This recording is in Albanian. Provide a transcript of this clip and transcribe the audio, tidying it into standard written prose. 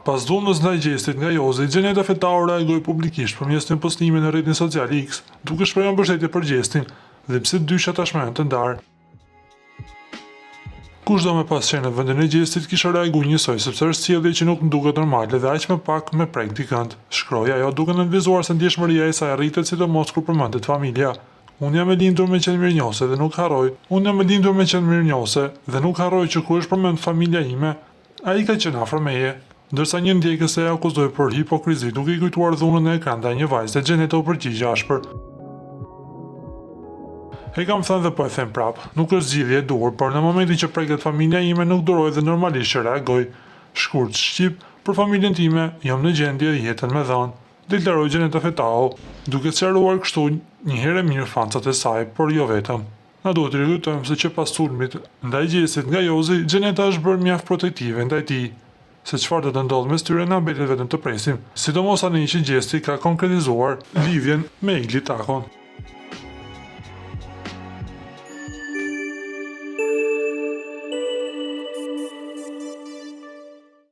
Pas dhunës ndaj gjestit nga Jozi, Gjeneta Fetau reagoi publikisht përmes një postimi në rrjetin social X, duke shprehur mbështetje për gjestin dhe pse dysha tashmë janë të ndarë. Kushdo me pas qenë në vendin e gjestit kisha reaguar njësoj sepse është sjellje që nuk më duket normale dhe aq më pak me prek dikënd. Shkroi ajo duke nënvizuar se ndjeshmëria e saj rritet sidomos kur përmendet familja. Unë jam e lindur me qenë mirënjohëse dhe nuk harroj që kur është përmend familja ime, ai ka qenë afër meje. Ndërsa një ndjekës e akuzoi për hipokrizi duke i kujtuar dhunën në ekran ndaj një vajze, Gjeneta u përgjigj ashpër. E kam thënë dhe po e them prap, nuk është zgjidhje e duhur, por në momentin që preket familja ime nuk duroj dhe normalisht që reagoj. Shkurt shqip, për familjen time jam në gjendje jetën me dhënë, deklaroi Gjeneta Fetau, duke sqaruar kështu një herë mirë fancat e saj, por jo vetëm. Na duhet të rikujtojmë se që pas sulmit ndaj gjestit nga Jozi, Gjeneta është bërë mjaft protektive ndaj tij. Se çfarë do të ndodhë mes tyre na mbetet vetëm të presim, sidomos tani që gjesti ka konkretizuar lidhjen me Igli Takon.